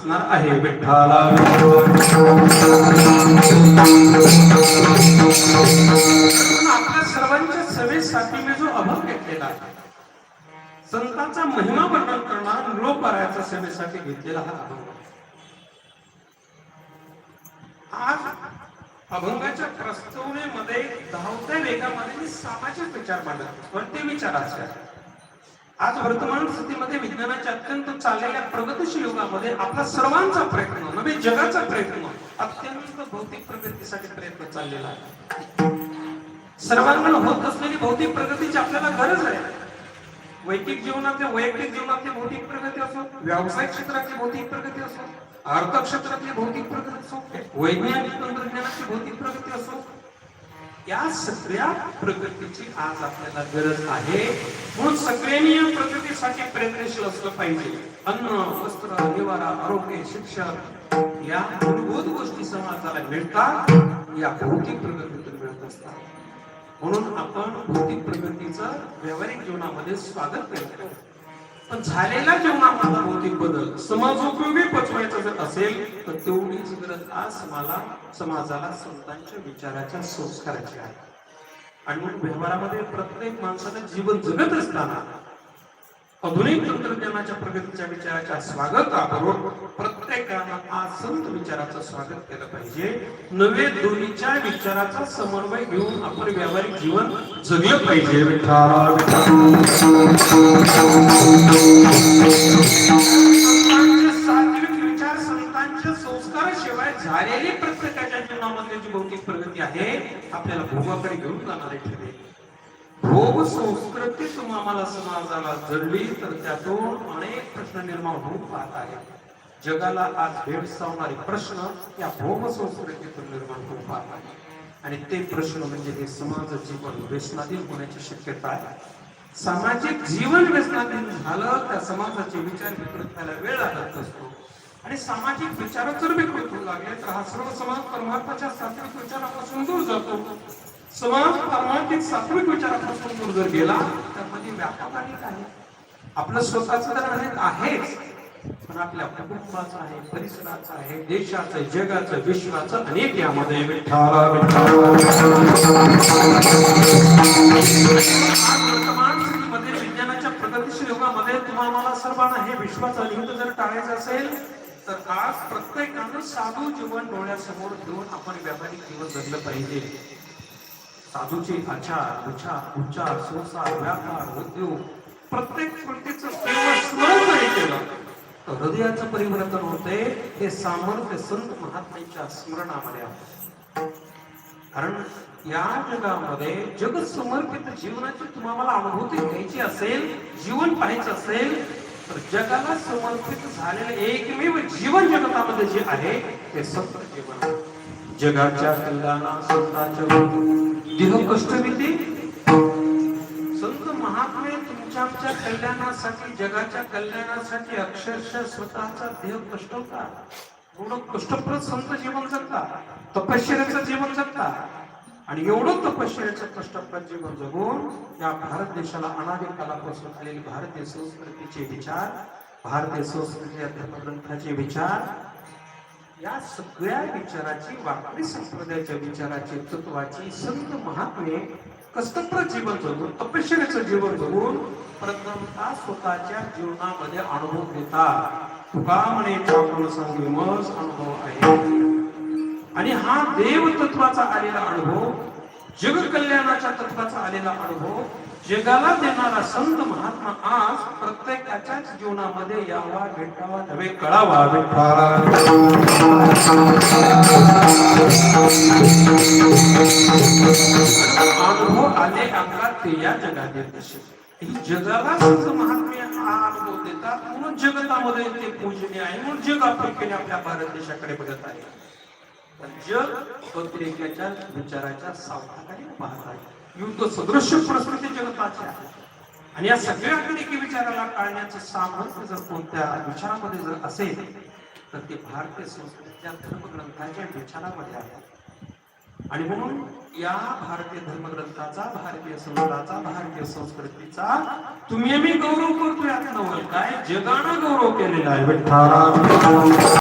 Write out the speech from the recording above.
आहे विठ्ठला. आपल्या सर्वांच्या सेवेसाठी मी जो अभंग घेतलेला आहे, संतांचा महिमा वर्णन करणार लोकपारायचा सेवेसाठी घेतलेला हा अभंग. आज अभंगाच्या प्रस्तावनेमध्ये धावत्या वेगामध्ये मी सामाजिक विचार मांडतो. कोणते विचाराचे आहे? आज वर्तमान स्थितीमध्ये विज्ञानाच्या अत्यंत चाललेल्या प्रगतीशील युगामध्ये आपला सर्वांचा प्रयत्न, नव्हे जगाचा प्रयत्न, अत्यंत भौतिक प्रगतीसाठी प्रयत्न चाललेला आहे. सर्वांना होत असलेली भौतिक प्रगतीची आपल्याला गरज आहे. वैयक्तिक जीवनातली वैयक्तिक भौतिक प्रगती असो, व्यावसायिक क्षेत्रातली भौतिक प्रगती असो, अर्थ क्षेत्रातली भौतिक प्रगती असो, वैज्ञानिक तंत्रज्ञानाची भौतिक प्रगती असो, या सगळ्या प्रगतीची आज आपल्याला गरज आहे. म्हणून सगळ्यांनी या प्रगतीसाठी प्रयत्नशील असलं पाहिजे. अन्न, वस्त्र, निवारा, आरोग्य, शिक्षण या मूलभूत गोष्टी समाजाला मिळतात, या भौतिक प्रगतीतून मिळत असतात. म्हणून आपण भौतिक प्रगतीचं व्यावहारिक जीवनामध्ये स्वागत करतो. पण झालेल्या जीवनामधला भौतिक बदल समाजोपयोगी पचवायचा जर असेल तर तेवढीच गरज आज समाजाला संतांच्या विचाराच्या संस्काराची आहे. आणि म्हणून व्यवहारामध्ये प्रत्येक माणसाला जीवन जगत असताना आधुनिक तंत्रज्ञानाच्या प्रगतीच्या विचाराच्या स्वागताबरोबर प्रत्येकानं आज संत विचाराचं स्वागत केलं पाहिजे. नवे दोन्हीच्या विचाराचा समन्वय घेऊन आपण व्यावहारिक जीवन जगलं पाहिजे. सात्विक विचार संतांच्या संस्काराशिवाय झालेली प्रत्येकाच्या जीवनामध्ये जी भौतिक प्रगती आहे आपल्याला भोगाकडे घेऊन जाणारे ठरेल. भोग संस्कृती तुम्हाला समाजाला जडली तर त्यातून अनेक प्रश्न निर्माण होऊन पाहत आहेत. जगाला आज भेडसावणारे प्रश्न या भोग संस्कृतीतून निर्माण होऊन पाहत आहेत. आणि ते प्रश्न म्हणजे हे समाज जीवन व्यसनाधीन होण्याची शक्यता आहे. सामाजिक जीवन व्यसनाधीन झालं त्या समाजाचे विचार विकृत व्हायला वेळ लागत असतो. आणि सामाजिक विचार जर विकृत होऊ लागले तर हा सर्व समाज परमार्थाच्या सात्विक विचारापासून दूर जातो. समाज परमार्थिक सात्विक विचारापासून दूर जर गेला तर मध्ये व्यापक अनेक आहे. आपलं स्वतःचं तर अनेक आहेच, पण आपल्या कुटुंबाचं आहे, परिसराचं आहे, देशाचं, जगाचं, विश्वाचं अनेक यामध्ये वर्तमान स्थितीमध्ये विज्ञानाच्या प्रगतीशील युगामध्ये तुम्हाला मला सर्वांना हे विश्वाचं युद्ध जर टाळायचं असेल तर आज प्रत्येकानं साधू जीवन डोळ्यासमोर ठेवून आपण व्यावहारिक जीवन जगलं पाहिजे. साधूचे आचार, विचार, उच्चार, संसार, व्यापार, उद्योग प्रत्येक कृतीचं स्मरण नाही केलं तर हृदयाचं परिवर्तन होते. हे सामर्थ्य संत महात्म्यांच्या स्मरणामध्ये आहे. कारण या जगामध्ये जग समर्पित जीवनाची तुम्हाला अनुभूती घ्यायची असेल, जीवन पाहायचं असेल तर जगाला समर्पित झालेले एकमेव जीवन जगतामध्ये जे आहे ते संत जीवन. जगाच्या कल्याणा संतांच्या देह कष्टविधी संत महात्मे तुमच्या आमच्या कल्याणासाठी, जगाच्या कल्याणासाठी अक्षरशः स्वतःचा देह कष्ट होता. एवढं कष्टप्रद संत जीवन जगतात, तपश्चर्याचं जीवन जगतात. आणि एवढं तपश्चर्याचं कष्टप्रद जीवन जगून या भारत देशाला अनादी कालापासून आलेली भारतीय संस्कृतीचे विचार, भारतीय संस्कृती धर्मग्रंथाचे विचार, या सगळ्या विचाराची, वारकरी संप्रदायाच्या विचाराची, तत्वाची संत महात्मे कष्टप्रद जीवन जगून, तपश्चर्याचं जीवन जगून प्रथमतः स्वतःच्या जीवनामध्ये अनुभव घेतात. तुका म्हणे ठाकूर सांगी मज अनुभव आहे. आणि हा देव तत्वाचा आलेला अनुभव, जग कल्याणाच्या तत्वाचा आलेला अनुभव जगाला देणारा संत महात्मा आज प्रत्येकाच्या जीवनामध्ये यावा, भेटावा, नव्हे कळावा. अनुभव आले अंगात ते या जगात येत. जगाला संत महात्मे हा अनुभव देतात म्हणून जगतामध्ये ते पूजनीय आहे. म्हणून जग आपुलकीने आपल्या भारत देशाकडे बघत आहे. जग पत्रिकेच्या विचाराच्या सावधानाने पाहत आहे. युद्ध सदृश्य परिस्थिती जगताची आहे. आणि या सगळ्या अतिरेकी विचाराला टाळण्याचं सामर्थ्य जर कोणत्या विचारामध्ये जर असेल तर ते भारतीय संस्कृतीच्या धर्मग्रंथाच्या विचारामध्ये आहे. आणि म्हणून या भारतीय धर्मग्रंथाचा, भारतीय समाजाचा, भारतीय संस्कृतीचा तुम्ही आम्ही गौरव करतोय. आता नवल काय जगानं गौरव केलेला आहे.